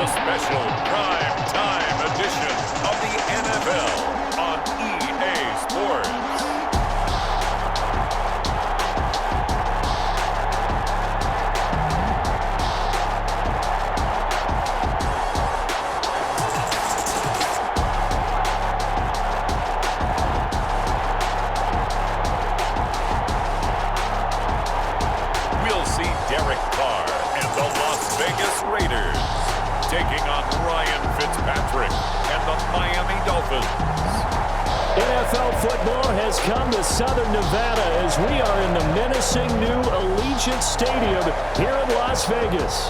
a special prime time edition of the NFL on EA Sports. Raiders taking on Ryan Fitzpatrick and the Miami Dolphins. NFL football has come to Southern Nevada as we are in the menacing new Allegiant Stadium here in Las Vegas.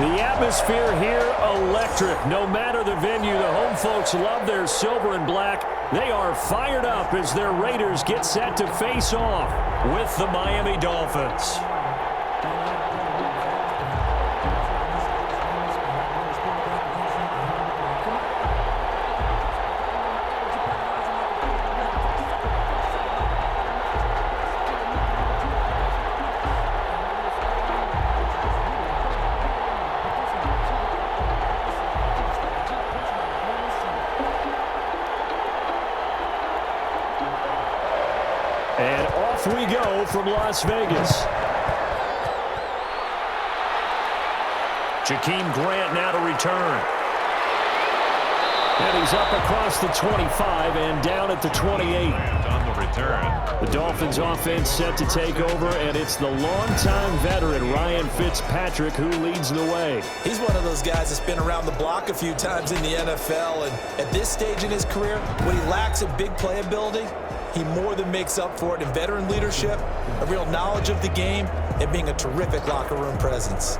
The atmosphere here electric. No matter the venue, the home folks love their silver and black. They are fired up as their Raiders get set to face off with the Miami Dolphins. And off we go from Las Vegas. Jakeem Grant now to return. And he's up across the 25 and down at the 28. On the return. The Dolphins offense set to take over, and it's the longtime veteran Ryan Fitzpatrick who leads the way. He's one of those guys that's been around the block a few times in the NFL, and at this stage in his career, what he lacks in big playability, he more than makes up for it in veteran leadership, a real knowledge of the game, and being a terrific locker room presence.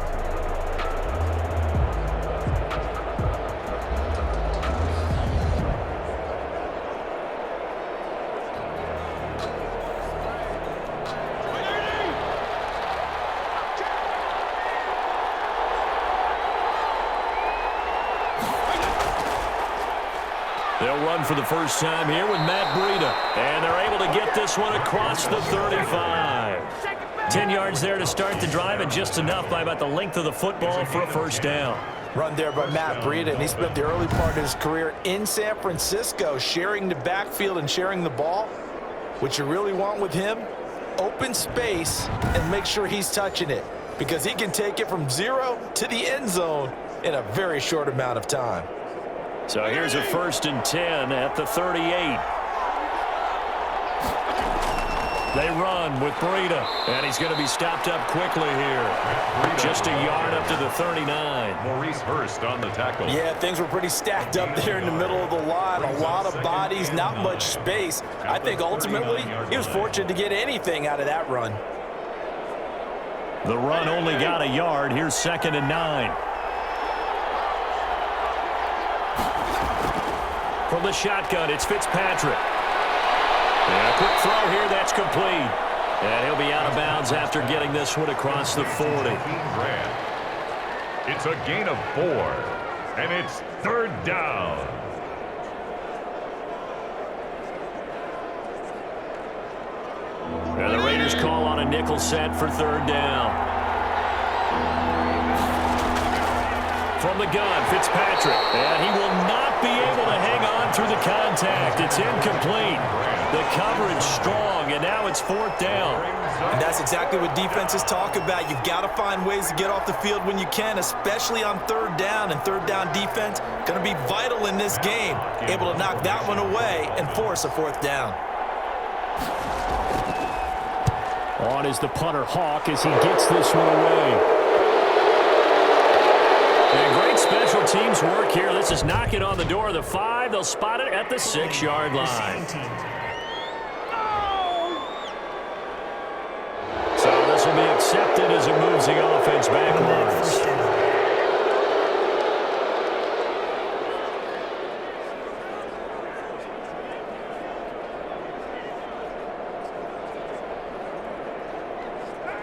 They'll run for the first time here with Matt Breida. And they're able to get this one across the 35. 10 yards there to start the drive, and just enough by about the length of the football for a first down. Run there by Matt Breida, and he spent the early part of his career in San Francisco sharing the backfield and sharing the ball. What you really want with him, open space and make sure he's touching it, because he can take it from 0 to the end zone in a very short amount of time. So here's a 1st and 10 at the 38. They run with Breida, and he's going to be stopped up quickly here. Just a yard up to the 39. Maurice Hurst on the tackle. Yeah, things were pretty stacked up there in the middle of the line. A lot of bodies, not much space. I think ultimately he was fortunate to get anything out of that run. The run only got a yard. Here's 2nd and 9. From the shotgun, it's Fitzpatrick. And a quick throw here, that's complete. And he'll be out of bounds after getting this one across the 40. It's a gain of 4, and it's 3rd down. And the Raiders call on a nickel set for 3rd down. From the gun, Fitzpatrick. And he will not be able to hang on through the contact. It's incomplete. The coverage strong, and now it's 4th down. And that's exactly what defenses talk about. You've got to find ways to get off the field when you can, especially on 3rd down. And 3rd down defense going to be vital in this game. Able to knock that one away and force a 4th down. On is the punter, Hawk, as he gets this one away. And great special teams work here. This is knocking on the door of the 5. They'll spot it at the 6-yard line. So this will be accepted as it moves the offense backwards.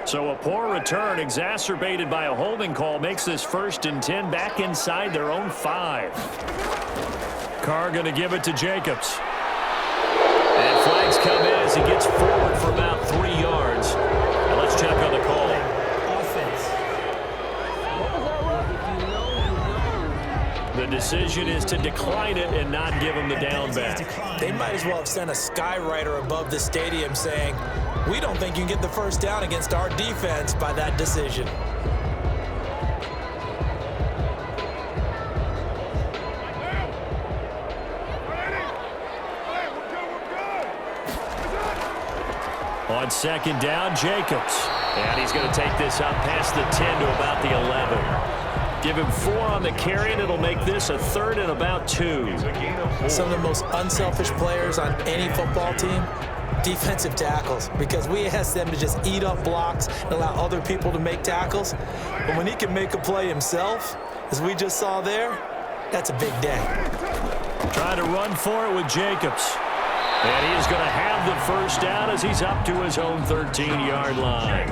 So a poor return exacerbated by a holding call makes this 1st and 10 back inside their own 5. Carr going to give it to Jacobs. And flags come in as he gets forward for about 3 yards. And let's check on the call. The decision is to decline it and not give him the down back. They might as well have sent a skywriter above the stadium saying, "We don't think you can get the first down against our defense by that decision." On second down, Jacobs. And he's going to take this up past the 10 to about the 11. Give him 4 on the carry, and it'll make this a 3rd and about 2. Some of the most unselfish players on any football team, defensive tackles, because we ask them to just eat up blocks and allow other people to make tackles. But when he can make a play himself, as we just saw there, that's a big day. Trying to run for it with Jacobs. And he is going to have the first down as he's up to his own 13-yard line.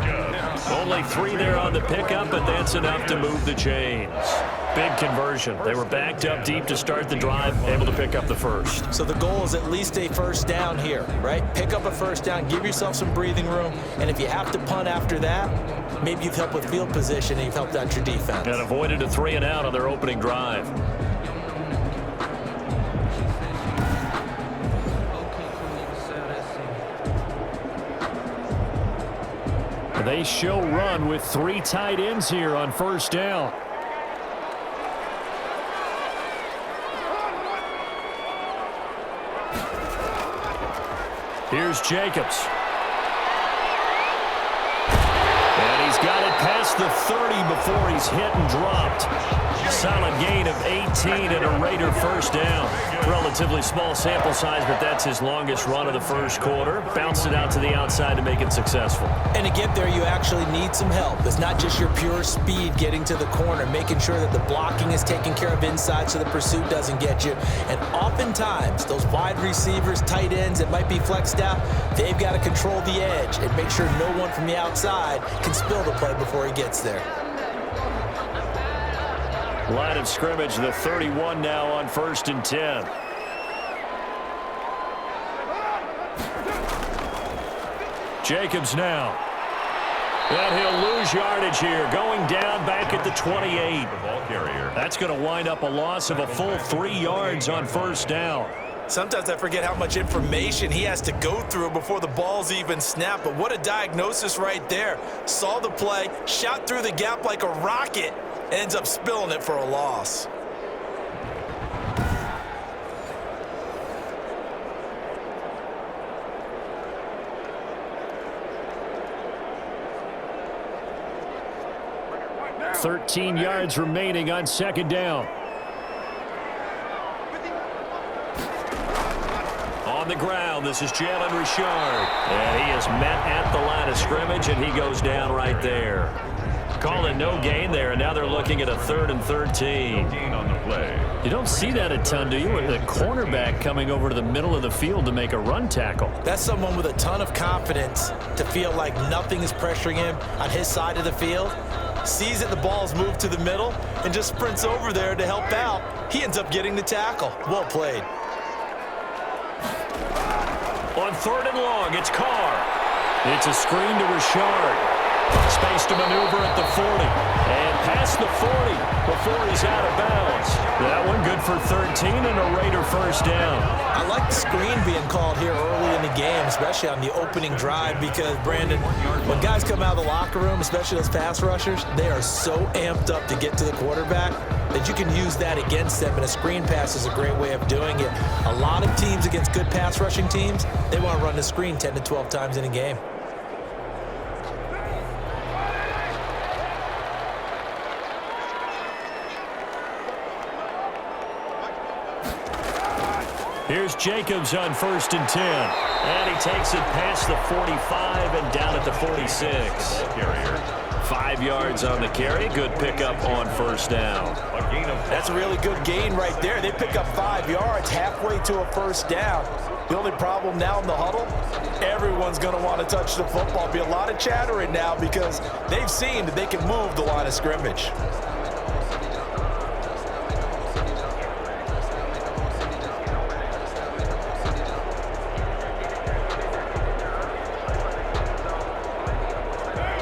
Only 3 there on the pickup, but that's enough to move the chains. Big conversion. They were backed up deep to start the drive, able to pick up the first. So the goal is at least a first down here, right? Pick up a first down, give yourself some breathing room, and if you have to punt after that, maybe you've helped with field position and you've helped out your defense. And avoided a 3 and out on their opening drive. They show run with 3 tight ends here on first down. Here's Jacobs. And he's got it past the 30 before he's hit and dropped. Solid gain of 18 and a Raider first down. Relatively small sample size, but that's his longest run of the first quarter. Bounced it out to the outside to make it successful. And to get there, you actually need some help. It's not just your pure speed getting to the corner, making sure that the blocking is taken care of inside so the pursuit doesn't get you. And oftentimes, those wide receivers, tight ends that might be flexed out, they've got to control the edge and make sure no one from the outside can spill the play before he gets there. Line of scrimmage, the 31 now on 1st and 10. Jacobs now. And he'll lose yardage here, going down back at the 28. That's going to wind up a loss of a full 3 yards on first down. Sometimes I forget how much information he has to go through before the ball's even snapped, but what a diagnosis right there. Saw the play, shot through the gap like a rocket, ends up spilling it for a loss. $13 yards remaining on second down. On the ground, this is Jalen Richard. And he is met at the line of scrimmage, and he goes down right there. Calling no gain there, and now they're looking at a 3rd and 13. On the play. You don't see that a ton, do you? With the cornerback coming over to the middle of the field to make a run tackle. That's someone with a ton of confidence to feel like nothing is pressuring him on his side of the field. Sees that the ball's moved to the middle and just sprints over there to help out. He ends up getting the tackle. Well played. On 3rd and long, it's Carr. It's a screen to Richard. Space to maneuver at the 40. And past the 40 before he's out of bounds. That one good for 13 and a Raider first down. I like the screen being called here early in the game, especially on the opening drive, because, Brandon, when guys come out of the locker room, especially those pass rushers, they are so amped up to get to the quarterback that you can use that against them, and a screen pass is a great way of doing it. A lot of teams against good pass rushing teams, they want to run the screen 10 to 12 times in a game. Here's Jacobs on 1st and 10. And he takes it past the 45 and down at the 46. 5 yards on the carry. Good pickup on first down. That's a really good gain right there. They pick up 5 yards halfway to a first down. The only problem now in the huddle, everyone's going to want to touch the football. Be a lot of chattering now because they've seen that they can move the line of scrimmage.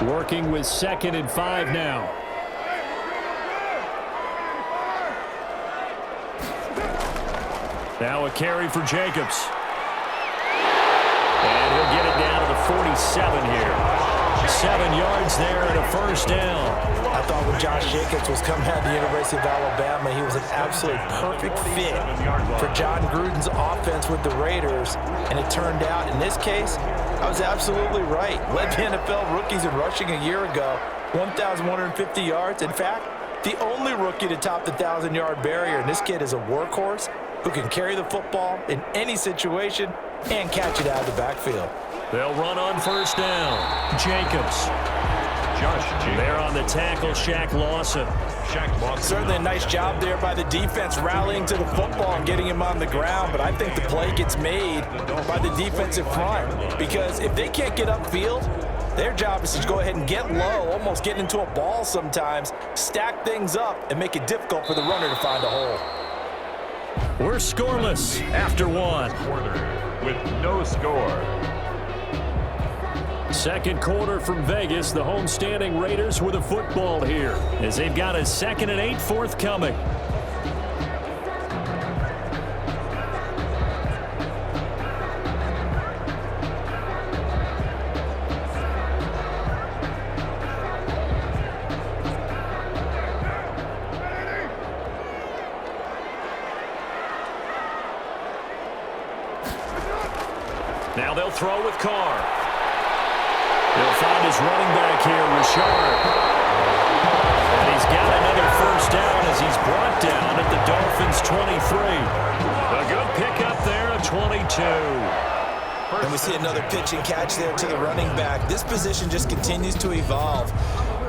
Working with 2nd and 5 now. Now a carry for Jacobs. And he'll get it down to the 47 here. 7 yards there and a first down. I thought when Josh Jacobs was coming out of the University of Alabama, he was an absolute perfect fit for John Gruden's offense with the Raiders. And it turned out, in this case, I was absolutely right. Led the NFL rookies in rushing a year ago, 1,150 yards. In fact, the only rookie to top the 1,000-yard barrier. And this kid is a workhorse who can carry the football in any situation and catch it out of the backfield. They'll run on first down. Jacobs. There on the tackle, Shaq Lawson. Certainly a nice job there by the defense rallying to the football and getting him on the ground, but I think the play gets made by the defensive front because if they can't get upfield, their job is to go ahead and get low, almost get into a ball sometimes, stack things up, and make it difficult for the runner to find a hole. We're scoreless after one. With no score. Second quarter from Vegas. The homestanding Raiders with a football here as they've got a 2nd and 8 forthcoming. Now they'll throw with Carr. He'll find his running back here, Richard. And he's got another first down as he's brought down at the Dolphins' 23. A good pickup there at 22. And we see another pitch and catch there to the running back. This position just continues to evolve.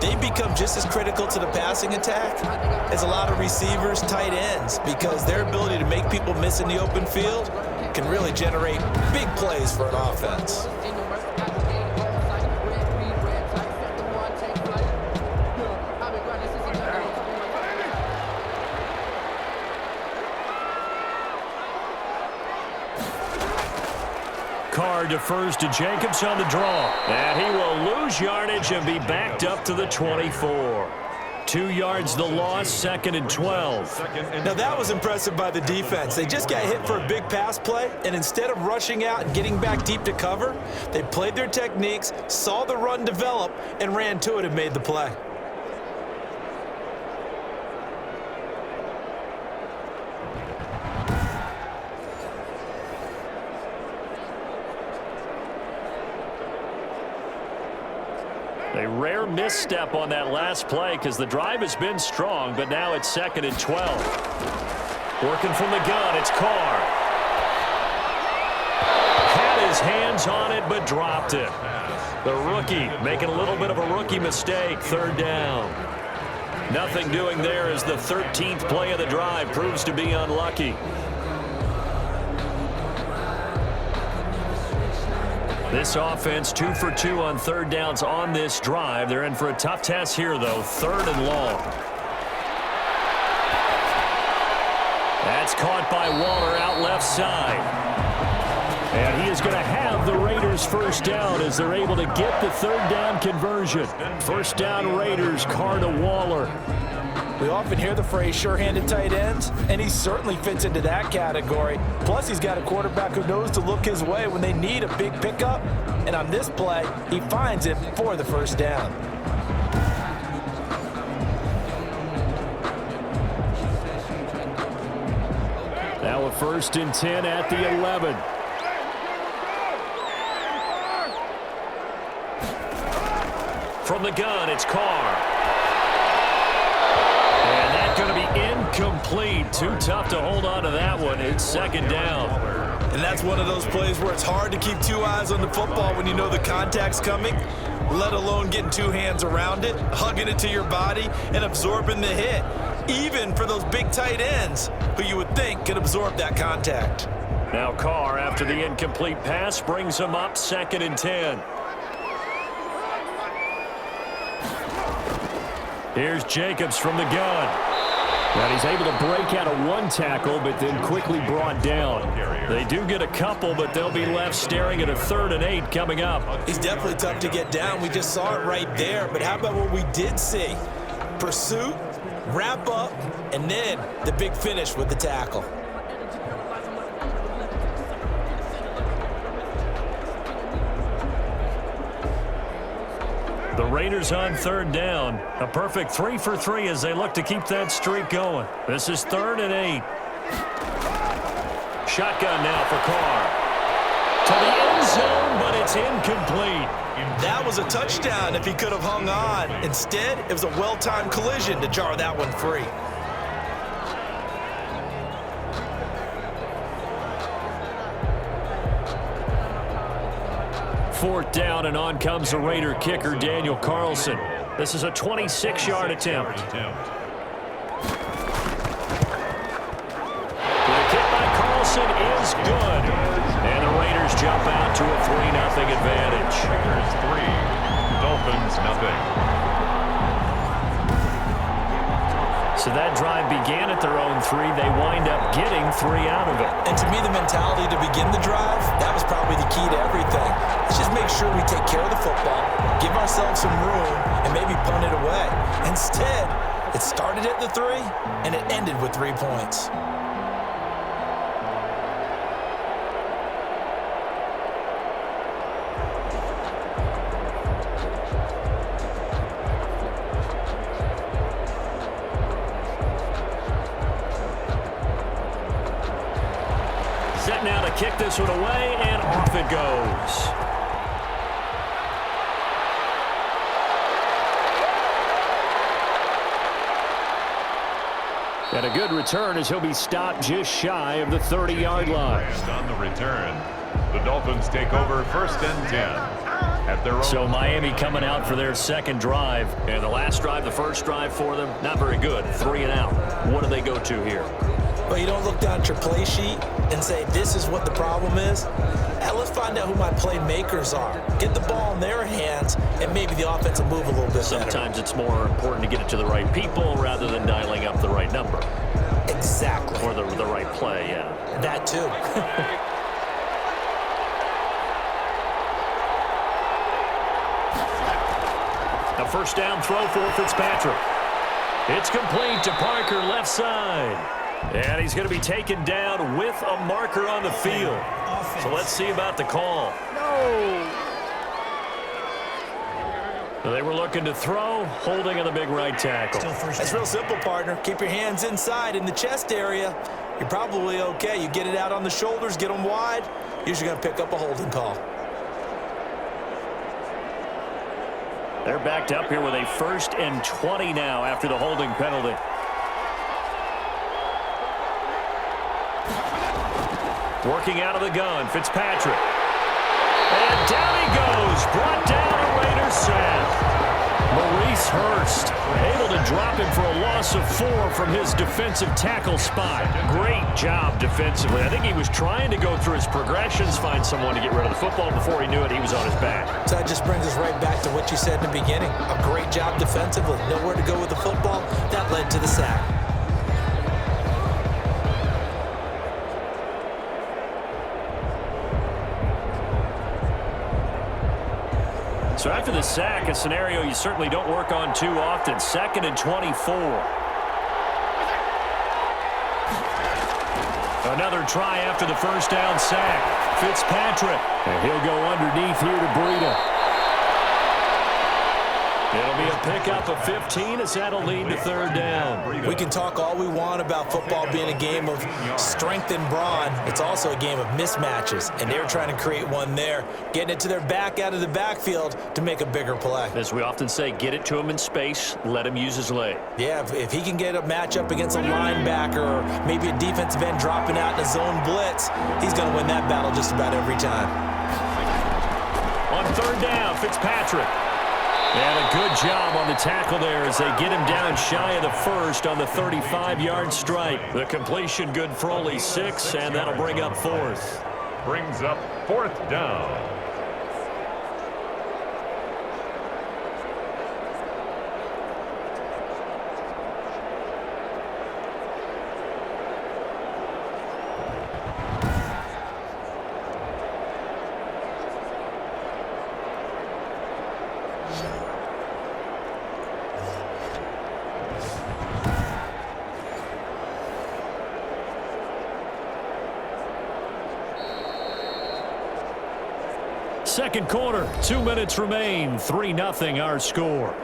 They become just as critical to the passing attack as a lot of receivers, tight ends, because their ability to make people miss in the open field can really generate big plays for an offense. Carr defers to Jacobs on the draw. And he will lose yardage and be backed up to the 24. 2 yards the loss, 2nd and 12. Now that was impressive by the defense. They just got hit for a big pass play, and instead of rushing out and getting back deep to cover, they played their techniques, saw the run develop, and ran to it and made the play. A rare misstep on that last play because the drive has been strong, but now it's 2nd and 12. Working from the gun, it's Carr. Had his hands on it, but dropped it. The rookie making a little bit of a rookie mistake, 3rd down. Nothing doing there as the 13th play of the drive proves to be unlucky. This offense 2 for 2 on 3rd downs on this drive. They're in for a tough test here, though. 3rd and long. That's caught by Waller out left side. And he is going to have the Raiders first down as they're able to get the 3rd down conversion. First down Raiders, Carr to Waller. We often hear the phrase sure-handed tight ends, and he certainly fits into that category. Plus, he's got a quarterback who knows to look his way when they need a big pickup. And on this play, he finds it for the first down. Now a 1st and 10 at the 11. From the gun, it's Carr. And that's going to be incomplete. Too tough to hold on to that one. It's 2nd down. And that's one of those plays where it's hard to keep 2 eyes on the football when you know the contact's coming, let alone getting 2 hands around it, hugging it to your body, and absorbing the hit, even for those big tight ends who you would think could absorb that contact. Now Carr, after the incomplete pass, brings him up 2nd and 10. Here's Jacobs from the gun. And he's able to break out of 1 tackle, but then quickly brought down. They do get a couple, but they'll be left staring at a 3rd and 8 coming up. He's definitely tough to get down. We just saw it right there. But how about what we did see? Pursuit, wrap up, and then the big finish with the tackle. The Raiders on third down. A perfect 3 for 3 as they look to keep that streak going. This is 3rd and 8. Shotgun now for Carr. To the end zone, but it's incomplete. That was a touchdown if he could have hung on. Instead, it was a well-timed collision to jar that one free. Fourth down, and on comes the Raider kicker, Daniel Carlson. This is a 26-yard attempt. The kick by Carlson is good. And the Raiders jump out to a 3-0 advantage. Raiders 3, Dolphins 0. So that drive began at their own 3. They wind up getting 3 out of it. And to me, the mentality to begin the drive, that was probably the key to everything. Let's just make sure we take care of the football, give ourselves some room, and maybe punt it away. Instead, it started at the 3, and it ended with 3 points. Set now to kick this one away, and off it goes. And a good return as he'll be stopped just shy of the 30-yard line. On the return, the Dolphins take over 1st and 10 at their own. So Miami coming out for their second drive. And the last drive, the first drive for them, not very good. 3 and out. What do they go to here? Well, you don't look down at your play sheet and say, this is what the problem is. Let's find out who my playmakers are. Get the ball in their hands, and maybe the offense will move a little bit better. Sometimes it's more important to get it to the right people rather than dialing up the right number. Exactly. Or the right play, yeah. That too. A first down throw for Fitzpatrick. It's complete to Parker, left side. And he's going to be taken down with a marker on the field. So let's see about the call. So they were looking to throw, holding on the big right tackle. That's real simple, partner. Keep your hands inside in the chest area. You're probably okay. You get it out on the shoulders, get them wide. Usually going to pick up a holding call. They're backed up here with a 1st and 20 now after the holding penalty. Working out of the gun, Fitzpatrick. And down he goes, brought down a Raider sack. Maurice Hurst able to drop him for a loss of 4 from his defensive tackle spot. Great job defensively. I think he was trying to go through his progressions, find someone to get rid of the football. Before he knew it, he was on his back. So that just brings us right back to what you said in the beginning. A great job defensively. Nowhere to go with the football. That led to the sack. So after the sack, a scenario you certainly don't work on too often. 2nd and 24. Another try after the first down sack. Fitzpatrick. And he'll go underneath here to Breida. It'll be a pickup of 15 as that'll lead to 3rd down. We can talk all we want about football being a game of strength and brawn. It's also a game of mismatches, and they're trying to create one there, getting it to their back out of the backfield to make a bigger play. As we often say, get it to him in space, let him use his leg. Yeah, if he can get a matchup against a linebacker or maybe a defensive end dropping out in a zone blitz, he's going to win that battle just about every time. On 3rd down, Fitzpatrick. And a good job on the tackle there as they get him down shy of the 1st on the 35-yard strike. The completion good for only 6, and that'll bring up 4th. Brings up 4th down. second quarter. 2 minutes remain. 3-0 our score.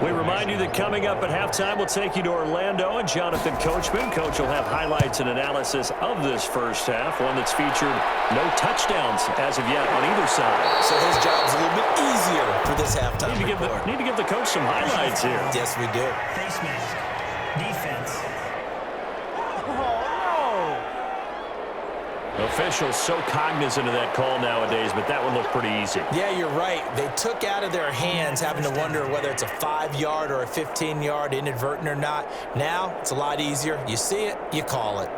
We remind you that coming up at halftime, we'll take you to Orlando and Jonathan Coachman. Coach will have highlights and analysis of this first half, one that's featured no touchdowns as of yet on either side. So his job's a little bit easier for this halftime report. Need to give the coach some highlights here. Yes, we do. Face mask. Defense. Officials so cognizant of that call nowadays, but that one looked pretty easy. Yeah, you're right. They took out of their hands having to wonder whether it's a 5-yard or a 15-yard inadvertent or not. Now, it's a lot easier. You see it, you call it.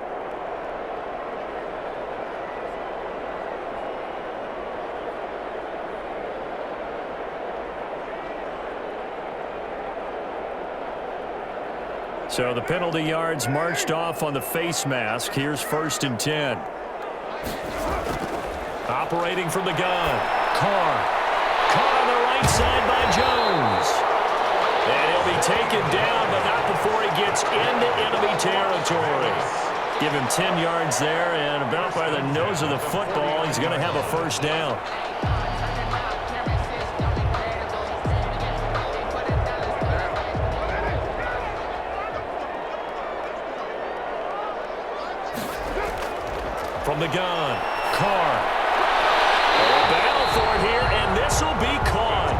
So the penalty yards marched off on the face mask. Here's 1st and 10. Operating from the gun. Carr. Caught on the right side by Jones. And he'll be taken down, but not before he gets into enemy territory. Give him 10 yards there, and about by the nose of the football, he's going to have a first down. From the gun, Carr. Battle for it here, and this will be caught.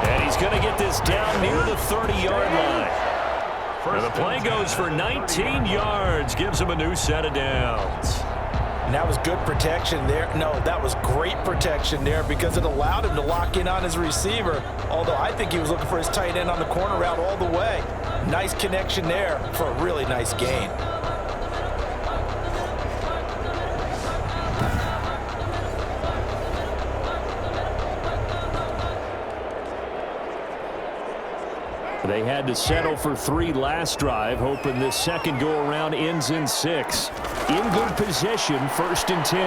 And he's going to get this down near the 30-yard line. And the play goes for 19 yards, gives him a new set of downs. And that was good protection there. No, that was great protection there because it allowed him to lock in on his receiver, although I think he was looking for his tight end on the corner route all the way. Nice connection there for a really nice gain. They had to settle for 3 last drive, hoping this second go-around ends in 6. In good possession, 1st and 10.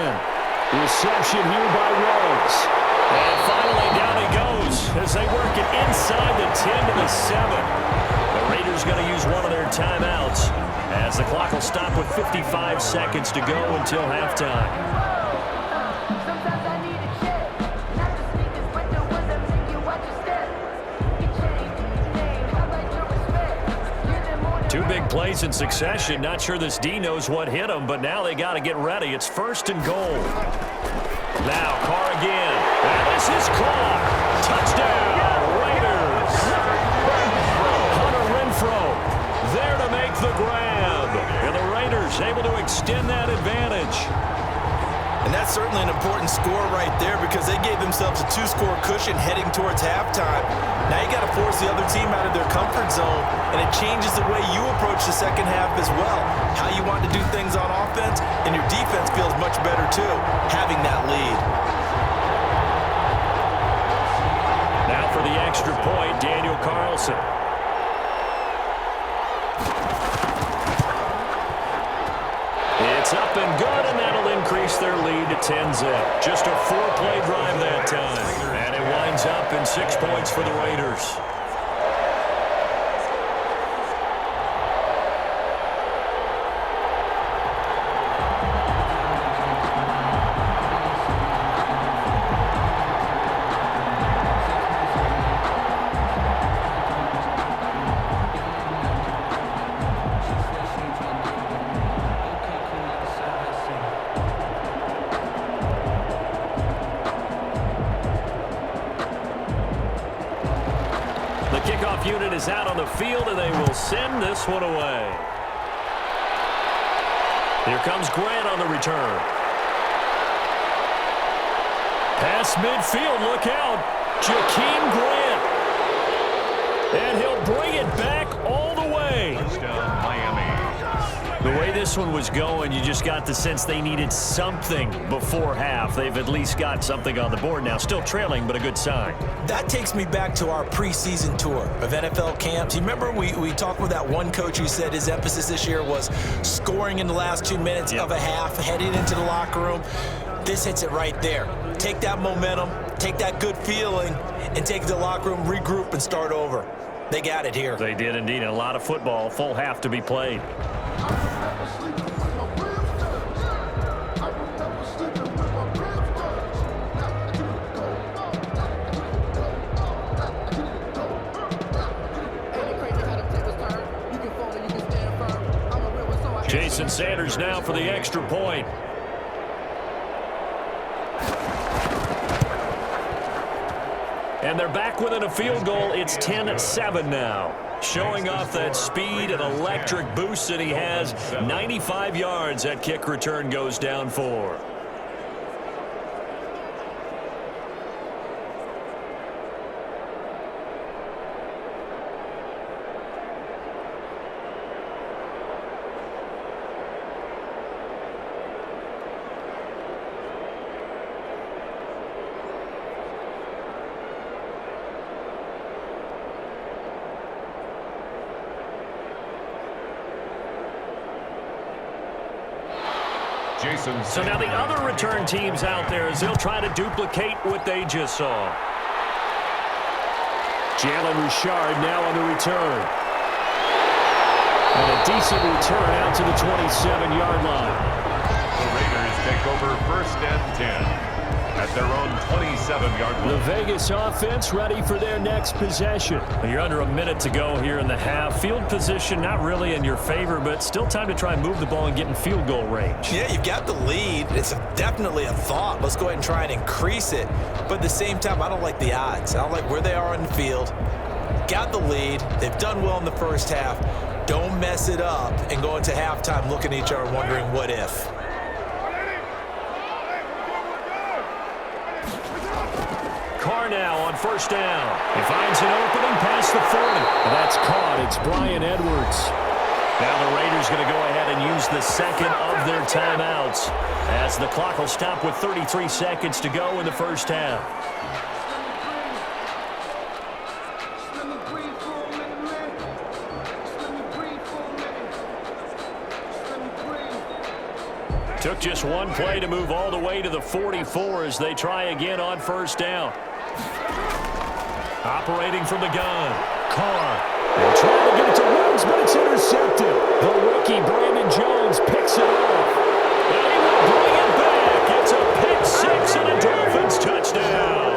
Reception here by Rose. And finally down he goes as they work it inside the 10 to the 7. The Raiders going to use one of their timeouts as the clock will stop with 55 seconds to go until halftime. Two big plays in succession. Not sure this D knows what hit him, but now they got to get ready. It's 1st and goal. Now Carr again. And this is Carr. Touchdown, Raiders. Hunter Renfrow there to make the grab. And the Raiders able to extend that advantage. And that's certainly an important score right there because they gave themselves a 2-score cushion heading towards halftime. Now you got to force the other team out of their comfort zone, and it changes the way you approach the second half as well. How you want to do things on offense, and your defense feels much better too, having that lead. Now for the extra point, Daniel Carlson. It's up and good, and that'll increase their lead to 10-zip. Just a 4-play drive that time. And it winds up in 6 points for the Raiders. The kickoff unit is out on the field, and they will send this one away. Here comes Grant on the return. Pass midfield, look out. Jakeem Grant. And he'll bring it back all the way. Touchdown, Miami. The way this one was going, you just got the sense they needed something before half. They've at least got something on the board now. Still trailing, but a good sign. That takes me back to our preseason tour of NFL camps. You remember we talked with that one coach who said his emphasis this year was scoring in the last 2 minutes of a half, heading into the locker room. This hits it right there. Take that momentum, take that good feeling, and take it to the locker room, regroup, and start over. They got it here. They did indeed. A lot of football. Full half to be played. Jason Sanders now for the extra point. And they're back within a field goal. It's 10-7 now. Showing off that speed and electric boost that he has. 95 yards that kick return goes down for. So now the other return teams out there as they'll try to duplicate what they just saw. Jalen Richard now on the return. And a decent return out to the 27-yard line. The Raiders take over 1st and 10 at their own 27-yard line. The Vegas offense ready for their next possession. You're under a minute to go here in the half. Field position not really in your favor, but still time to try and move the ball and get in field goal range. Yeah, you've got the lead. It's definitely a thought. Let's go ahead and try and increase it. But at the same time, I don't like the odds. I don't like where they are on the field. Got the lead. They've done well in the first half. Don't mess it up and go into halftime looking at each other wondering what if. Carr now on 1st down. He finds an opening past the 40. That's caught. It's Brian Edwards. Now the Raiders going to go ahead and use the second of their timeouts as the clock will stop with 33 seconds to go in the first half. Took just one play to move all the way to the 44 as they try again on 1st down. Operating from the gun. Carr. They're trying to get it to Woods, but it's intercepted. The rookie, Brandon Jones, picks it off. And he will bring it back. It's a pick six and a Dolphins touchdown.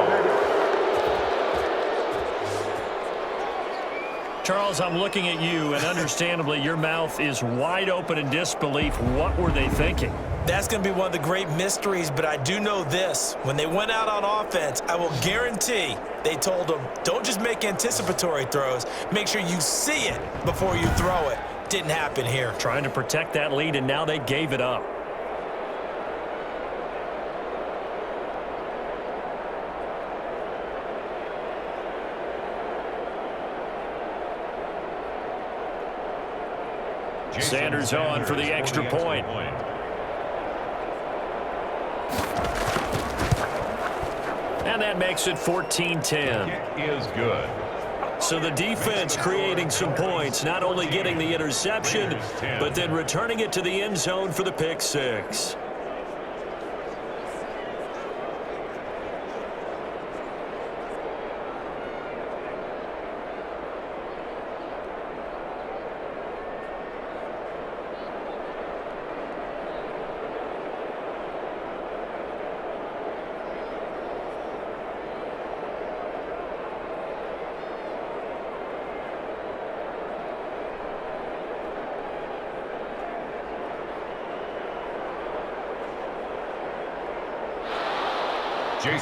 Charles, I'm looking at you, and understandably, your mouth is wide open in disbelief. What were they thinking? That's going to be one of the great mysteries, but I do know this. When they went out on offense, I will guarantee they told them, don't just make anticipatory throws. Make sure you see it before you throw it. Didn't happen here. Trying to protect that lead, and now they gave it up. Sanders on for the extra point. And that makes it 14-10. Kick is good. So the defense creating some points, not only getting the interception, but then returning it to the end zone for the pick six.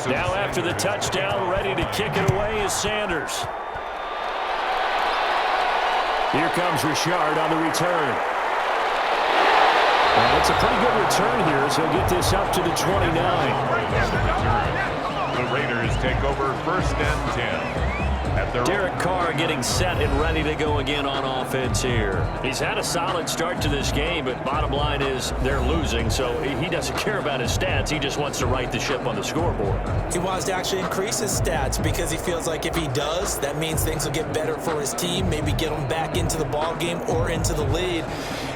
Now after the touchdown, ready to kick it away is Sanders. Here comes Richard on the return. And it's a pretty good return here, so he'll get this up to the 29. The Raiders take over 1st and 10. Derek Carr getting set and ready to go again on offense here. He's had a solid start to this game, but bottom line is they're losing, so he doesn't care about his stats. He just wants to right the ship on the scoreboard. He wants to actually increase his stats because he feels like if he does, that means things will get better for his team, maybe get him back into the ball game or into the lead.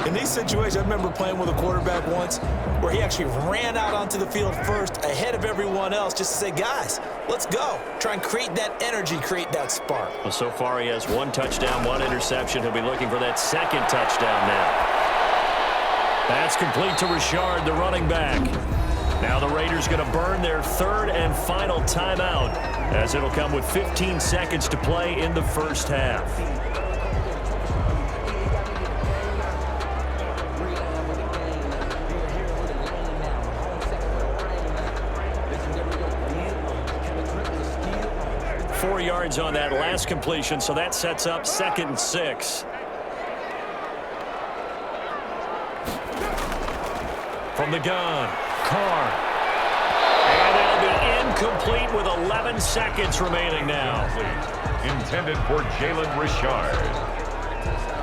In these situations, I remember playing with a quarterback once where he actually ran out onto the field first ahead of everyone else just to say, guys, let's go. Try and create that energy, create that spark. Well, so far he has 1 touchdown, 1 interception. He'll be looking for that 2nd touchdown now. That's complete to Richard, the running back. Now the Raiders going to burn their 3rd and final timeout as it'll come with 15 seconds to play in the first half. Four yards on that last completion, so that sets up 2nd and 6. From the gun, Carr. And it'll be incomplete with 11 seconds remaining now. Intended for Jalen Richard.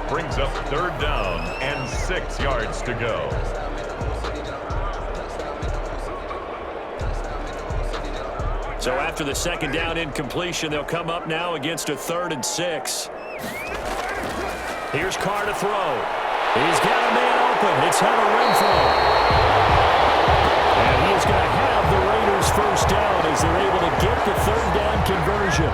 Brings up 3rd down and 6 yards to go. So after the 2nd down incompletion, they'll come up now against a 3rd and 6. Here's Carr to throw. He's got a man open. It's Hunter Renfrow. And he is going to have the Raiders first down as they're able to get the 3rd down conversion.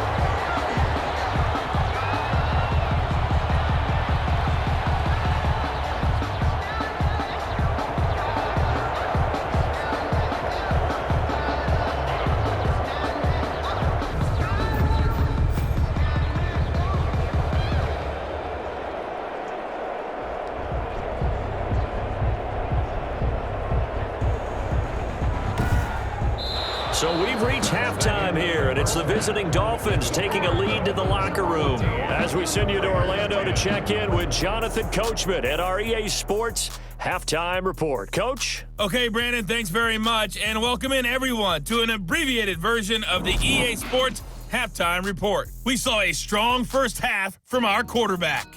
So we've reached halftime here, and it's the visiting Dolphins taking a lead to the locker room. As we send you to Orlando to check in with Jonathan Coachman at our EA Sports Halftime Report. Coach? Okay, Brandon, thanks very much, and welcome in everyone to an abbreviated version of the EA Sports Halftime Report. We saw a strong first half from our quarterback.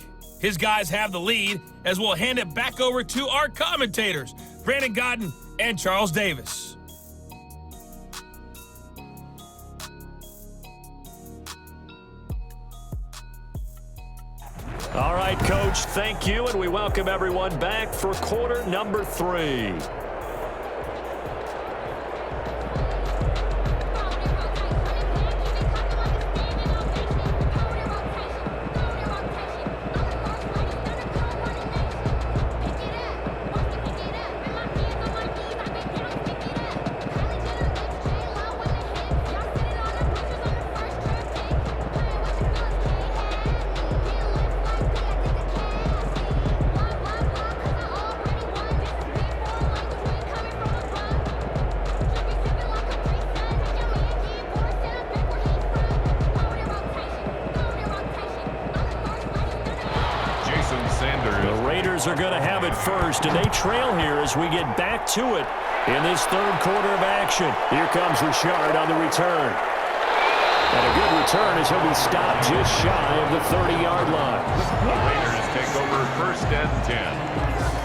His guys have the lead as we'll hand it back over to our commentators, Brandon Godden and Charles Davis. All right, Coach, thank you, and we welcome everyone back for quarter number 3. Are going to have it first, and they trail here as we get back to it in this 3rd quarter of action. Here comes Richard on the return. And a good return as he'll be stopped just shy of the 30-yard line. The Raiders take over 1st and 10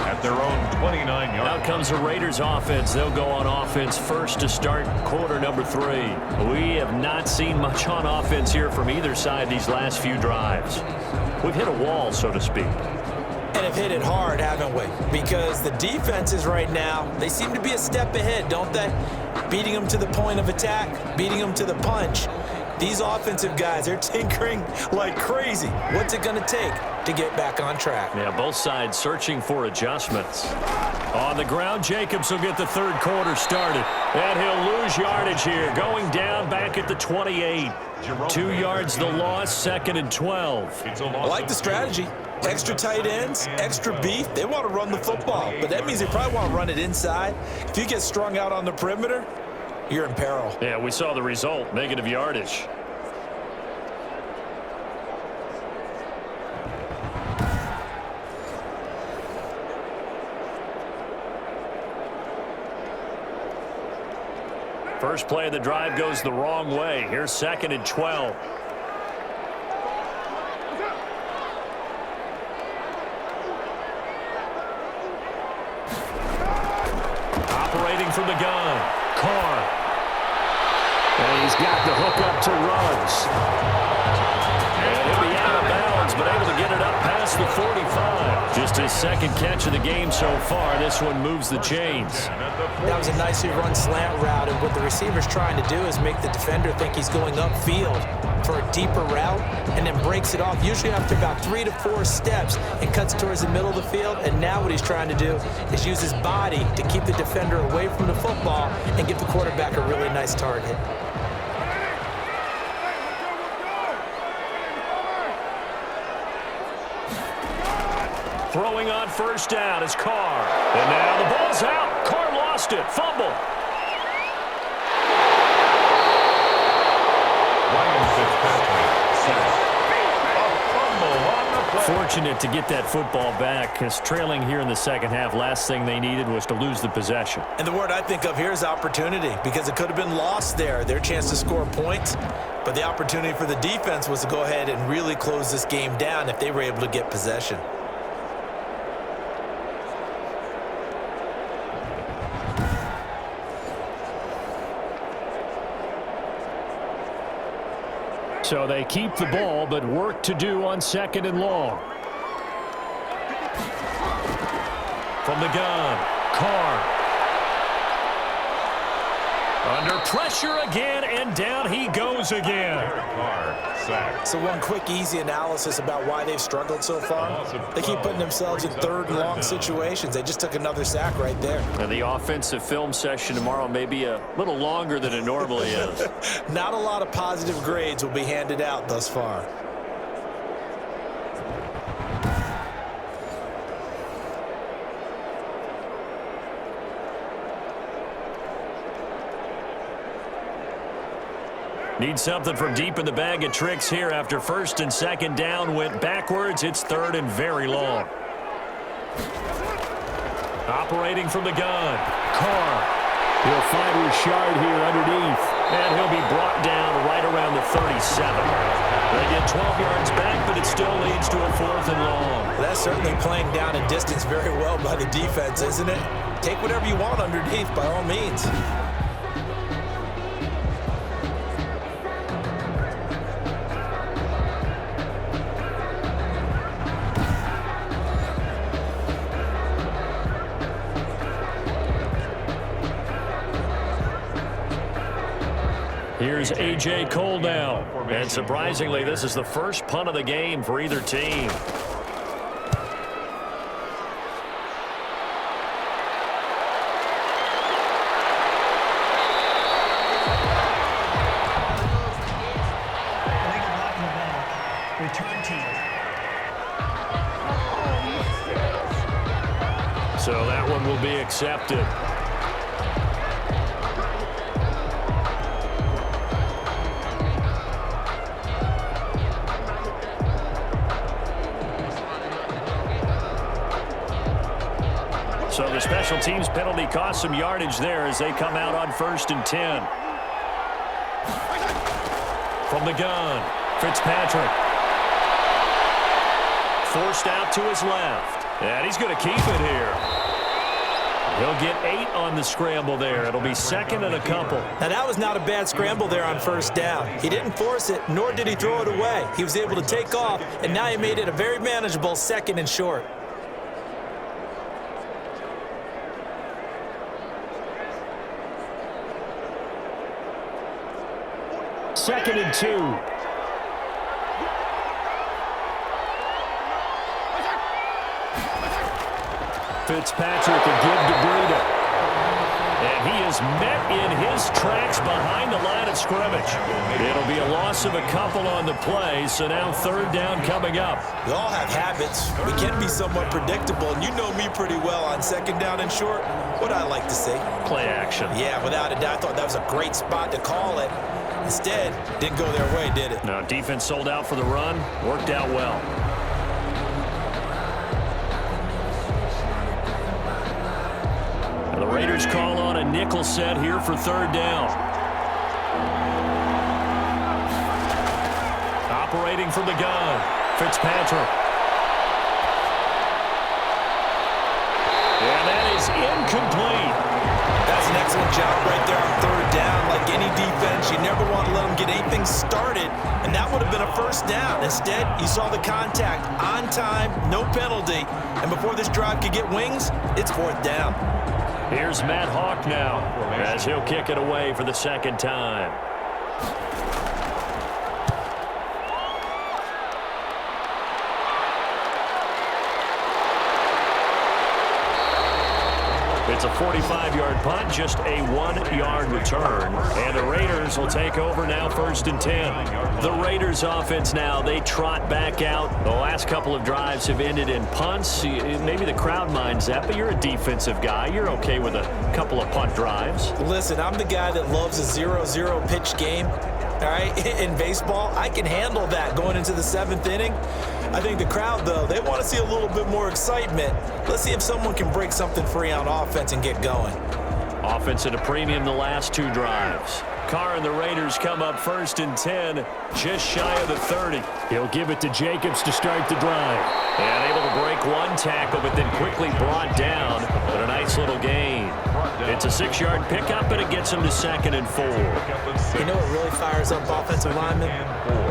at their own 29-yard. Out comes the Raiders offense. They'll go on offense first to start quarter number 3. We have not seen much on offense here from either side these last few drives. We've hit a wall, so to speak. And have hit it hard, haven't we? Because the defenses right now, they seem to be a step ahead, don't they? Beating them to the point of attack, beating them to the punch. These offensive guys, they're tinkering like crazy. What's it going to take to get back on track? Yeah, both sides searching for adjustments. On the ground, Jacobs will get the 3rd quarter started. And he'll lose yardage here, going down back at the 28. 2 yards the loss, 2nd and 12. I like the strategy. Extra tight ends, extra beef. They want to run the football, but that means they probably want to run it inside. If you get strung out on the perimeter, you're in peril. Yeah, we saw the result, negative yardage. First play of the drive goes the wrong way. Here's 2nd and 12. Operating from the gun, Carr. And he's got the hook up to Ruggs. And he'll be out of bounds, but able to get it up past the 45. Just his second catch of the game so far. This one moves the chains. That was a nicely run slant route, and what the receiver's trying to do is make the defender think he's going upfield for a deeper route and then breaks it off, usually after about 3 to 4 steps, and cuts towards the middle of the field. And now what he's trying to do is use his body to keep the defender away from the football and give the quarterback a really nice target. Throwing on first down is Carr. And now the ball's out. Carr lost it. Fumble. Ryan Fitzpatrick sacked. A fumble on the play. Fortunate to get that football back, because trailing here in the second half, last thing they needed was to lose the possession. And the word I think of here is opportunity, because it could have been lost there, their chance to score points. But the opportunity for the defense was to go ahead and really close this game down if they were able to get possession. So they keep the ball, but work to do on second and long. From the gun, Carr. Under pressure again, and down he goes again. Carr sacked. So one quick, easy analysis about why they've struggled so far. They keep putting themselves in third and long situations. They just took another sack right there. And the offensive film session tomorrow may be a little longer than it normally is. Not a lot of positive grades will be handed out thus far. Need something from deep in the bag of tricks here after first and second down went backwards. It's third and very long. Operating from the gun, Carr. He'll find Richard here underneath, and he'll be brought down right around the 37. They get 12 yards back, but it still leads to a 4th and long. That's certainly playing down and distance very well by the defense, isn't it? Take whatever you want underneath by all means. Here's A.J. Cole now. And surprisingly, this is the first punt of the game for either team. Legal block in the back. Return team. So that one will be accepted. So the special teams penalty cost some yardage there as they come out on 1st and 10. From the gun, Fitzpatrick. Forced out to his left. And he's going to keep it here. He'll get 8 on the scramble there. It'll be second and a couple. Now, that was not a bad scramble there on first down. He didn't force it, nor did he throw it away. He was able to take off, and now he made it a very manageable 2nd and short. Second and 2. Fitzpatrick will give to Breida. And he is met in his tracks behind the line of scrimmage. It'll be a loss of a couple on the play, so now 3rd down coming up. We all have habits. We can be somewhat predictable, and you know me pretty well on 2nd down and short. What I like to see. Play action. Yeah, without a doubt, I thought that was a great spot to call it. Instead, didn't go their way, did it? No, defense sold out for the run. Worked out well. And the Raiders call on a nickel set here for 3rd down. Operating from the gun, Fitzpatrick. And that is incomplete. That's an excellent job right there on 3rd down. Like any defense, you never want to let them get anything started, and that would have been a first down. Instead, you saw the contact on time, no penalty. And before this drive could get wings, it's fourth down. Here's Matt Hawk now as he'll kick it away for the second time. It's a 45-yard punt, just a 1-yard return. And the Raiders will take over now, 1st and 10. The Raiders offense now, they trot back out. The last couple of drives have ended in punts. Maybe the crowd minds that, but you're a defensive guy. You're okay with a couple of punt drives. Listen, I'm the guy that loves a 0-0 pitch game. All right, in baseball, I can handle that going into the 7th inning. I think the crowd, though, they want to see a little bit more excitement. Let's see if someone can break something free on offense and get going. Offense at a premium the last 2 drives. Carr and the Raiders come up 1st and 10, just shy of the 30. He'll give it to Jacobs to start the drive. And able to break 1 tackle, but then quickly brought down. But a nice little gain. It's a 6-yard pickup, and it gets him to 2nd and 4. You know what really fires up offensive linemen?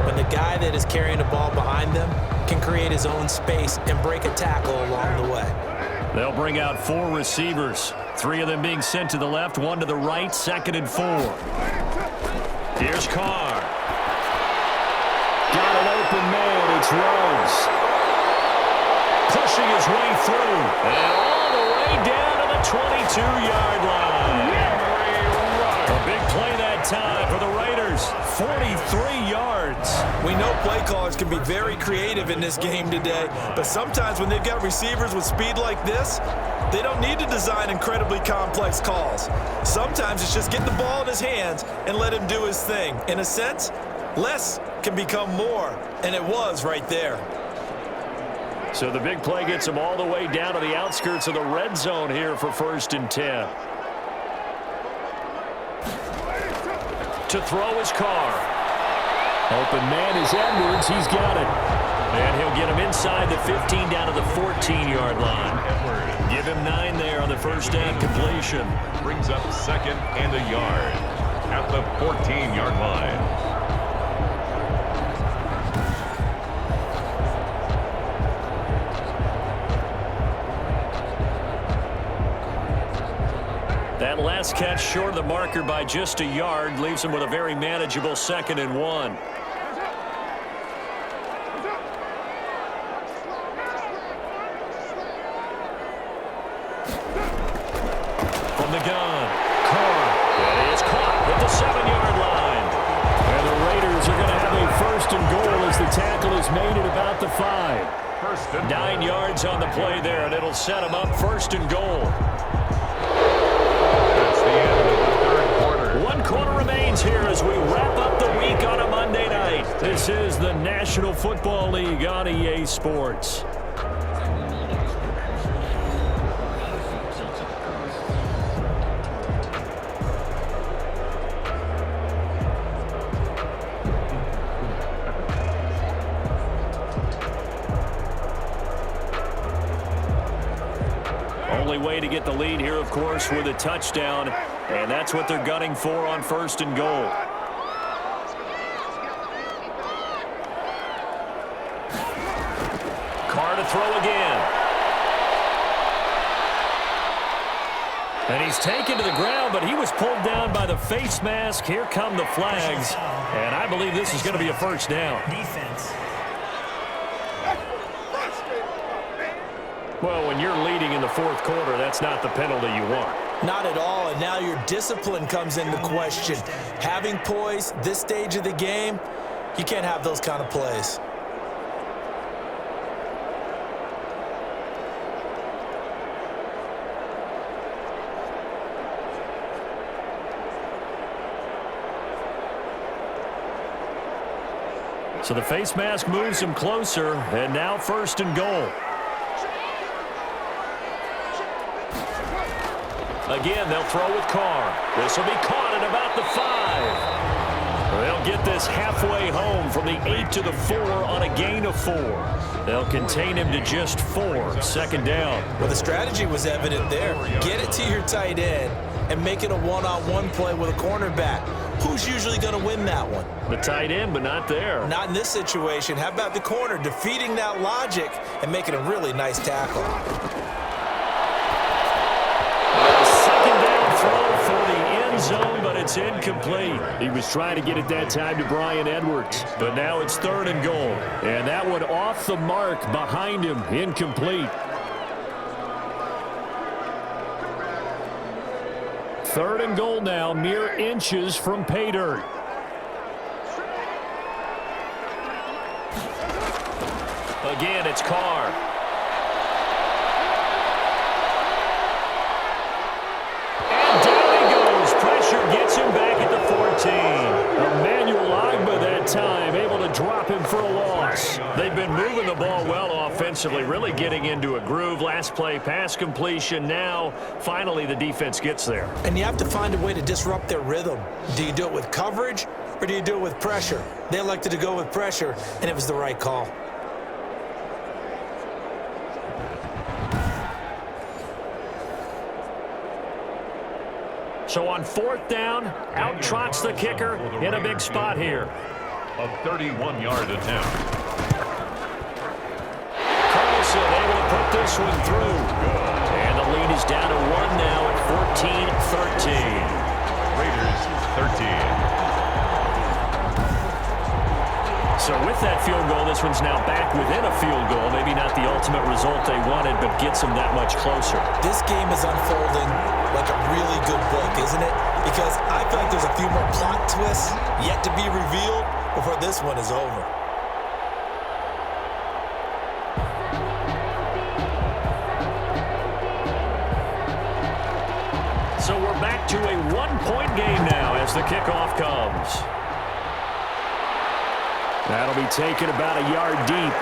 When the guy that is carrying the ball behind them can create his own space and break a tackle along the way. They'll bring out 4 receivers. 3 of them being sent to the left, 1 to the right, 2nd and 4. Here's Carr. Got an open man. It's Rose. Pushing his way through. And all the way down to the 22-yard line. A big play that time for the Raiders. 43 yards. We know play callers can be very creative in this game today, but sometimes when they've got receivers with speed like this, they don't need to design incredibly complex calls. Sometimes it's just get the ball in his hands and let him do his thing. In a sense, less can become more, and it was right there. So the big play gets him all the way down to the outskirts of the red zone here for 1st and 10. To throw his Carr. Open man is Edwards. He's got it. And he'll get him inside the 15 down to the 14-yard line. Give him 9 there on the first down completion. Brings up 2nd and a yard at the 14-yard line. That last catch short of the marker by just a yard leaves him with a very manageable 2nd and 1. From the gun, Carr. It is caught at the 7-yard line. And the Raiders are going to have a 1st and goal as the tackle is made at about the 5. 9 yards on the play there, and it'll set them up 1st and goal. 1 quarter remains here as we wrap up the week on a Monday night. This is the National Football League on EA Sports. Only way to get the lead here, of course, with a touchdown, and that's what they're gunning for on 1st and goal. Carr to throw again. And he's taken to the ground, but he was pulled down by the face mask. Here come the flags, and I believe this is going to be a 1st down. Defense. Well, when you're leading in the 4th quarter, that's not the penalty you want. Not at all, and now your discipline comes into question. Having poise this stage of the game, you can't have those kind of plays. So the face mask moves him closer, and now 1st and goal. Again, they'll throw with Carr. This will be caught at about the 5. They'll get this halfway home from the 8 to the 4 on a gain of 4. They'll contain him to just 4. 2nd down. Well, the strategy was evident there. Get it to your tight end and make it a one-on-one play with a cornerback. Who's usually going to win that one? The tight end, but not there. Not in this situation. How about the corner defeating that logic and making a really nice tackle? Second down throw for the end zone, but it's incomplete. He was trying to get it that time to Bryan Edwards, but now it's 3rd and goal. And that one off the mark behind him, incomplete. 3rd and goal now, mere inches from pay dirt. Again, it's Carr. And down he goes. Pressure gets him back at the 14. Emmanuel Ogbah that time, able to drop him for a loss. They've been moving the ball well offensively, really getting into a groove. Last play, pass completion. Now, finally, the defense gets there. And you have to find a way to disrupt their rhythm. Do you do it with coverage or do you do it with pressure? They elected to go with pressure, and it was the right call. So on 4th down, out trots the kicker in a big spot here. A 31-yard attempt. Carlson able to put this one through. And the lead is down to 1 now at 14-13. Raiders 13. So with that field goal, this one's now back within a field goal. Maybe not the ultimate result they wanted, but gets them that much closer. This game is unfolding like a really good book, isn't it? Because I feel like there's a few more plot twists yet to be revealed before this one is over. So we're back to a one-point game now as the kickoff comes. That'll be taken about a yard deep.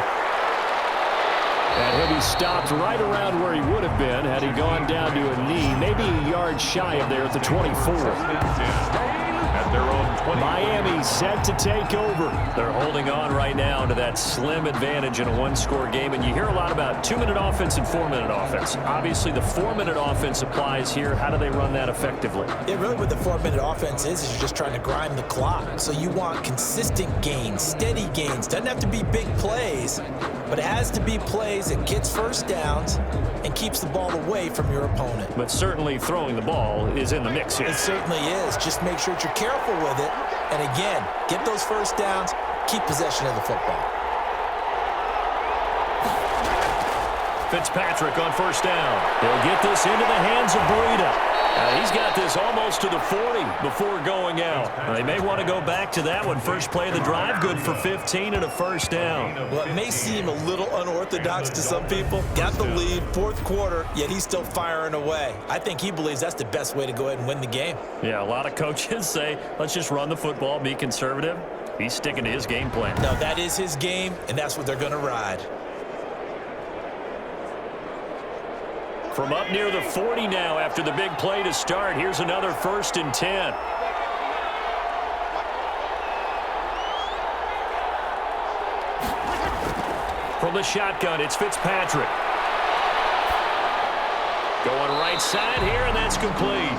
And he'll be stopped right around where he would have been had he gone down to a knee, maybe a yard shy of there at the 24. At their own 20. Miami set to take over. They're holding on right now to that slim advantage in a one-score game, and you hear a lot about 2-minute offense and 4-minute offense. Obviously, the 4-minute offense applies here. How do they run that effectively? Yeah, really what the 4-minute offense is you're just trying to grind the clock. So you want consistent gains, steady gains. Doesn't have to be big plays, but it has to be plays that gets first downs and keeps the ball away from your opponent. But certainly throwing the ball is in the mix here. It certainly is. Just make sure that you're careful with it. And again, get those first downs, keep possession of the football. Fitzpatrick on 1st down. He'll get this into the hands of Breida. He's got this almost to the 40 before going out. They may want to go back to that one. First play of the drive, good for 15 and a 1st down. Well, it may seem a little unorthodox to some people. Got the lead, 4th quarter, yet he's still firing away. I think he believes that's the best way to go ahead and win the game. Yeah, a lot of coaches say, let's just run the football, be conservative. He's sticking to his game plan. No, that is his game, and that's what they're going to ride. From up near the 40 now after the big play to start. Here's another 1st and 10. From the shotgun, it's Fitzpatrick. Going right side here, and that's complete.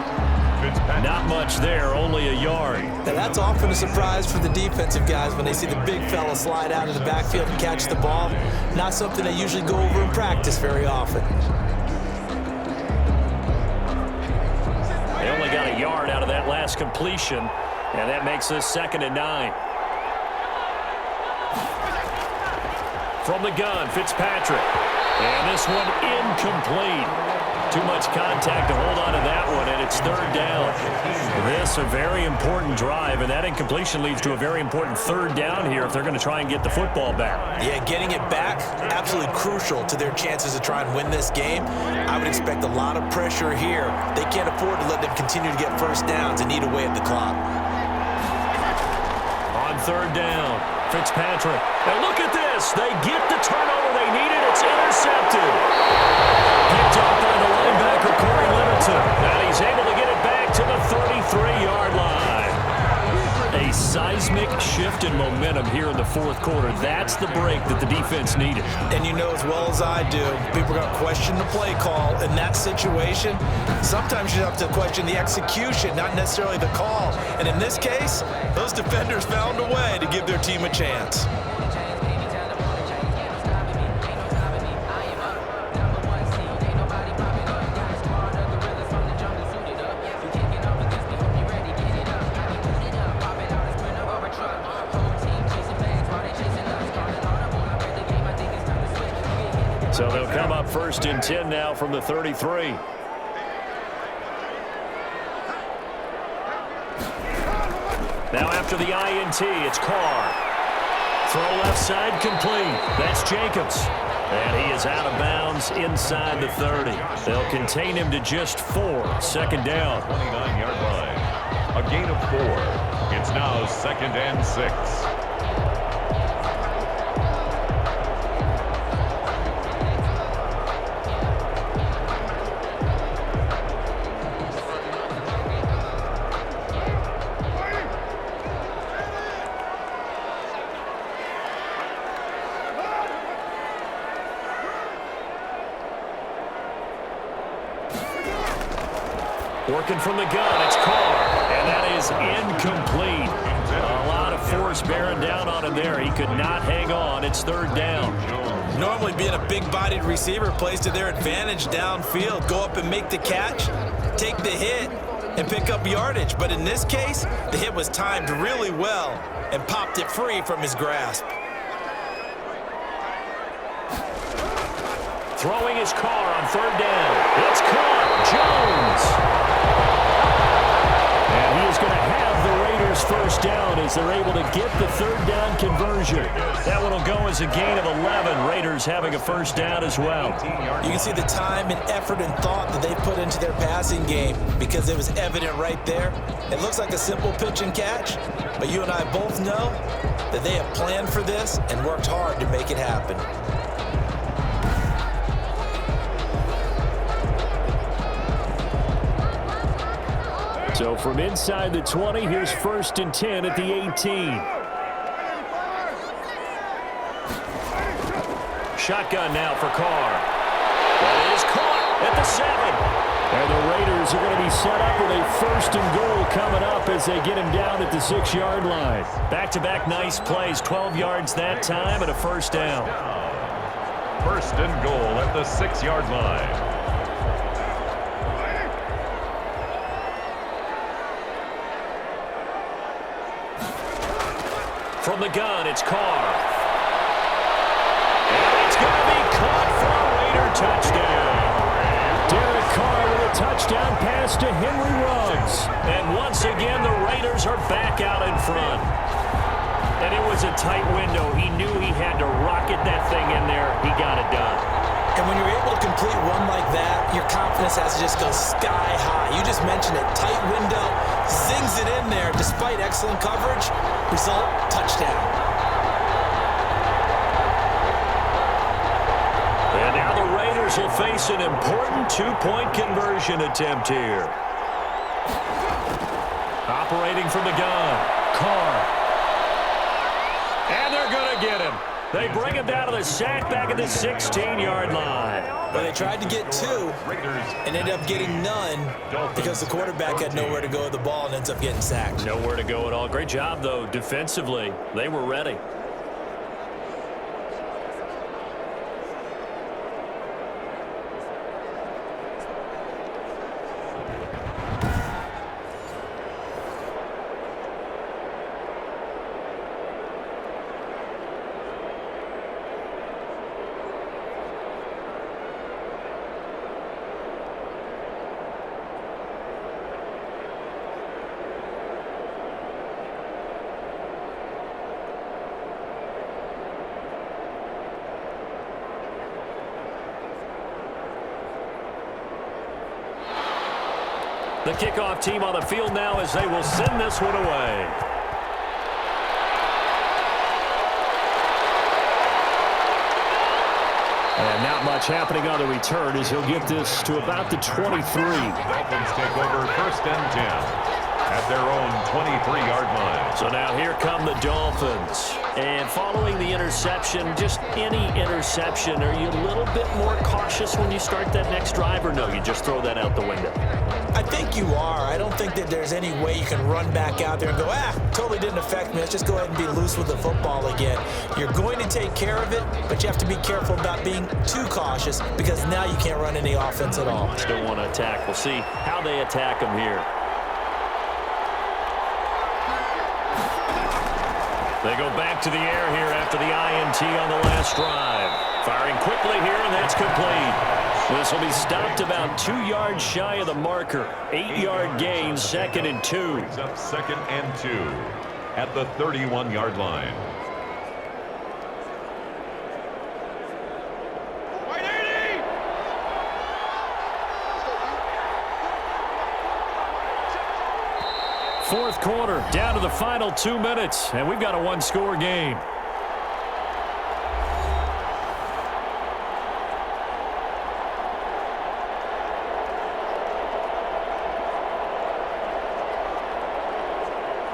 Not much there, only a yard. Now that's often a surprise for the defensive guys when they see the big fella slide out of the backfield and catch the ball. Not something they usually go over in practice very often. They only got a yard out of that last completion, and that makes this 2nd and 9. From the gun, Fitzpatrick. And this one incomplete. Too much contact to hold on to that one, and it's 3rd down. This a very important drive, and that incompletion leads to a very important 3rd down here if they're going to try and get the football back. Yeah, getting it back, absolutely crucial to their chances to try and win this game. I would expect a lot of pressure here. They can't afford to let them continue to get first downs and eat away at the clock. On 3rd down, Fitzpatrick. And look at this. They get the turnover they needed. It's intercepted. Picked up by the linebacker, Corey Littleton. And he's able to get it back to the 33-yard line. A A seismic shift in momentum here in the fourth quarter. That's the break that the defense needed. And you know as well as I do, people are going to question the play call in that situation. Sometimes you have to question the execution, not necessarily the call. And in this case, those defenders found a way to give their team a chance. So they'll come up 1st and 10 now from the 33. Now after the INT, it's Carr. Throw left side complete. That's Jacobs. And he is out of bounds inside the 30. They'll contain him to just 4. 2nd down. 29-yard line. A gain of 4. It's now 2nd and 6. Working from the gun, it's Carr, and that is incomplete. A lot of force bearing down on him there. He could not hang on. It's 3rd down. Normally being a big-bodied receiver plays to their advantage downfield. Go up and make the catch, take the hit, and pick up yardage. But in this case, the hit was timed really well and popped it free from his grasp. Throwing his Carr on 3rd down. It's caught. Jones. And he is going to have the Raiders 1st down as they're able to get the 3rd down conversion. That one will go as a gain of 11. Raiders having a 1st down as well. You can see the time and effort and thought that they put into their passing game because it was evident right there. It looks like a simple pitch and catch, but you and I both know that they have planned for this and worked hard to make it happen. So from inside the 20, here's 1st and 10 at the 18. Shotgun now for Carr. That is caught at the 7. And the Raiders are going to be set up with a 1st and goal coming up as they get him down at the 6-yard line. Back-to-back nice plays, 12 yards that time and a 1st down. 1st and goal at the 6-yard line. From the gun, it's Carr. And it's going to be caught for a Raider touchdown. Derek Carr with a touchdown pass to Henry Ruggs. And once again, the Raiders are back out in front. And it was a tight window. He knew he had to rocket that thing in there. He got it done. And when you're able to complete one like that, your confidence has to just go sky high. You just mentioned it. Tight window, zings it in there despite excellent coverage. Result, touchdown. And now the Raiders will face an important 2-point conversion attempt here. Operating from the gun, Carr. And they're going to get him. They bring him down to the sack back at the 16-yard line. Well, they tried to get 2 and ended up getting none because the quarterback had nowhere to go with the ball and ends up getting sacked. Nowhere to go at all. Great job, though, defensively. They were ready. The kickoff team on the field now as they will send this one away. And not much happening on the return as he'll get this to about the 23. Dolphins take over 1st and 10. at their own 23-yard line. So now here come the Dolphins. And following the interception, just any interception, are you a little bit more cautious when you start that next drive, or no, you just throw that out the window? I think you are. I don't think that there's any way you can run back out there and go, totally didn't affect me. Let's just go ahead and be loose with the football again. You're going to take care of it, but you have to be careful about being too cautious because now you can't run any offense at all. Still want to attack. We'll see how they attack them here. They go back to the air here after the INT on the last drive. Firing quickly here, and that's complete. This will be stopped about 2 yards shy of the marker. 8-yard gain, 2nd and 2. Brings up 2nd and 2 at the 31-yard line. Fourth quarter, down to the final 2 minutes, and we've got a one-score game.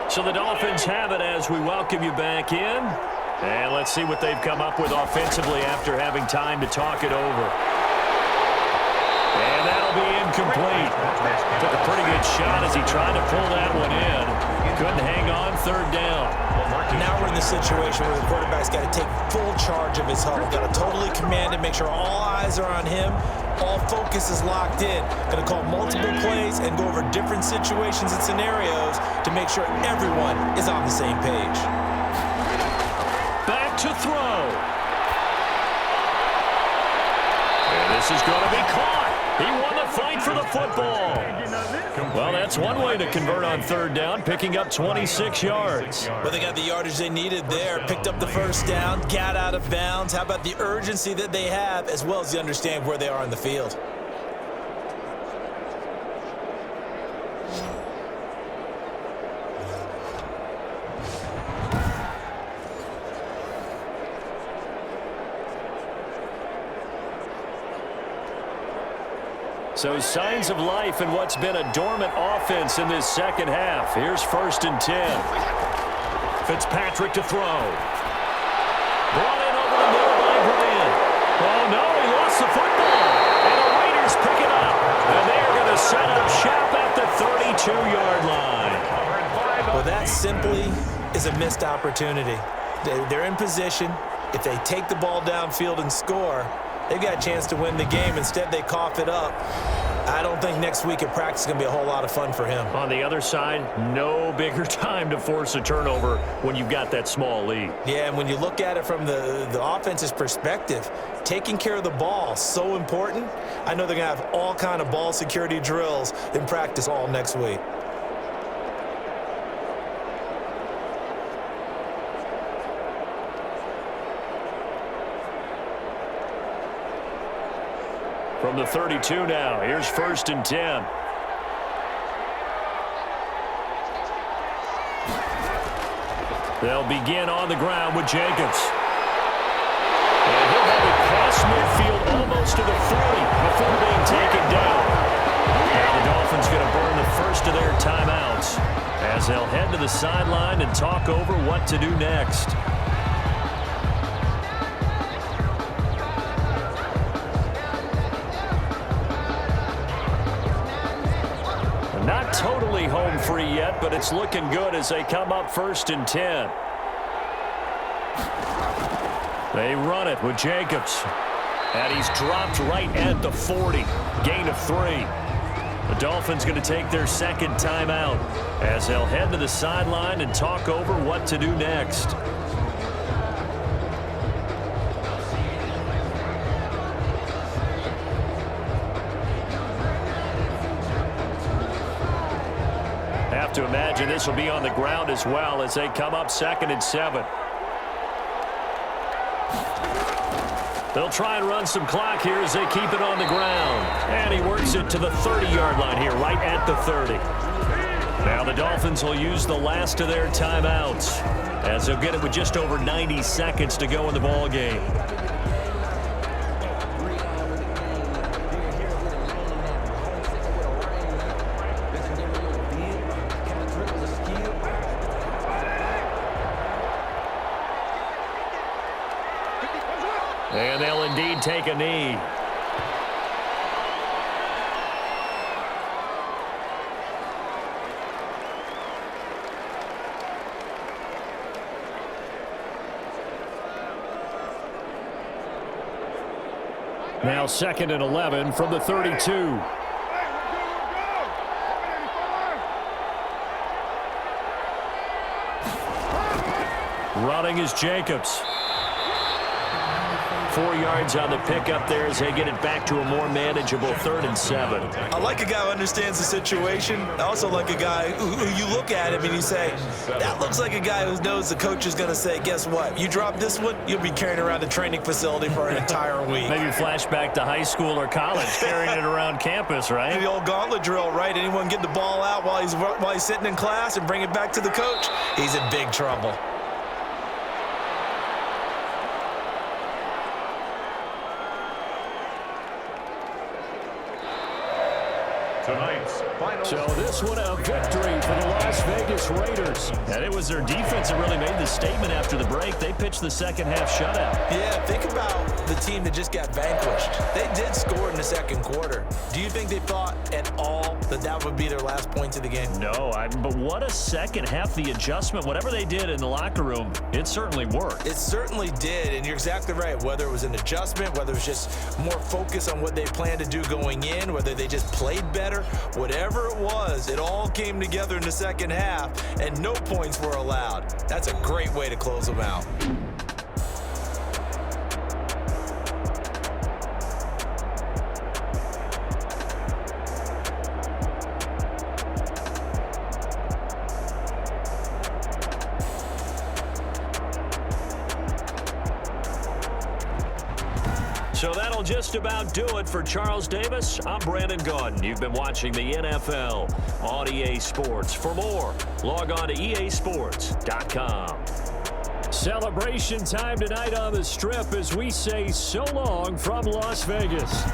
So the Dolphins have it as we welcome you back in. And let's see what they've come up with offensively after having time to talk it over. And that'll be incomplete. Took a pretty good shot as he tried to pull that one in. Couldn't hang on, 3rd down. Now we're in the situation where the quarterback's got to take full charge of his huddle. Got to totally command it, make sure all eyes are on him. All focus is locked in. Going to call multiple plays and go over different situations and scenarios to make sure everyone is on the same page. Back to throw. And this is going to be caught. He won the fight for the football. Well, that's one way to convert on 3rd down, picking up 26 yards. Well, they got the yardage they needed there. Picked up the 1st down, got out of bounds. How about the urgency that they have, as well as the understand where they are on the field? So signs of life in what's been a dormant offense in this 2nd half. Here's 1st and 10. Fitzpatrick to throw. Brought in over the middle by Grant. Oh, no, he lost the football. And the Raiders pick it up. And they are going to set up shop at the 32-yard line. Well, that simply is a missed opportunity. They're in position. If they take the ball downfield and score, they've got a chance to win the game. Instead, they cough it up. I don't think next week at practice is going to be a whole lot of fun for him. On the other side, no bigger time to force a turnover when you've got that small lead. Yeah, and when you look at it from the offense's perspective, taking care of the ball, so important. I know they're going to have all kind of ball security drills in practice all next week. From the 32 now, here's 1st and 10. They'll begin on the ground with Jacobs. And he'll have it past midfield almost to the 40 before being taken down. Now the Dolphins going to burn the first of their timeouts as they'll head to the sideline and talk over what to do next. Not totally home free yet, but it's looking good as they come up 1st and 10. They run it with Jacobs. And he's dropped right at the 40. Gain of 3. The Dolphins going to take their 2nd timeout as they'll head to the sideline and talk over what to do next. To imagine this will be on the ground as well as they come up 2nd and 7. They'll try and run some clock here as they keep it on the ground. And he works it to the 30-yard line here, right at the 30. Now the Dolphins will use the last of their timeouts as they'll get it with just over 90 seconds to go in the ball game. And they'll indeed take a knee. Now 2nd and 11 from the 32. Running is Jacobs. 4 yards on the pickup there as they get it back to a more manageable 3rd and 7. I like a guy who understands the situation. I also like a guy who you look at him and you say, that looks like a guy who knows the coach is going to say, guess what? You drop this one, you'll be carrying around the training facility for an entire week. Maybe flashback to high school or college, carrying it around campus, right? The old gauntlet drill, right? Anyone get the ball out while he's sitting in class and bring it back to the coach? He's in big trouble. Tonight's final. So this one a victory for the Las Vegas Raiders. And it was their defense that really made the statement after the break. They pitched the second half shutout. Yeah, think about the team that just got vanquished. They did score in the second quarter. Do you think they thought at all that that would be their last points of the game? No, but what a second half. The adjustment, whatever they did in the locker room, it certainly worked. It certainly did, and you're exactly right. Whether it was an adjustment, whether it was just more focus on what they planned to do going in, whether they just played better, whatever it was, it all came together in the second half, and no points were allowed. That's a great way to close them out. So that'll just about do it for Charles Davis. I'm Brandon Gaudin. You've been watching the NFL on EA Sports. For more, log on to easports.com. Celebration time tonight on the Strip as we say so long from Las Vegas.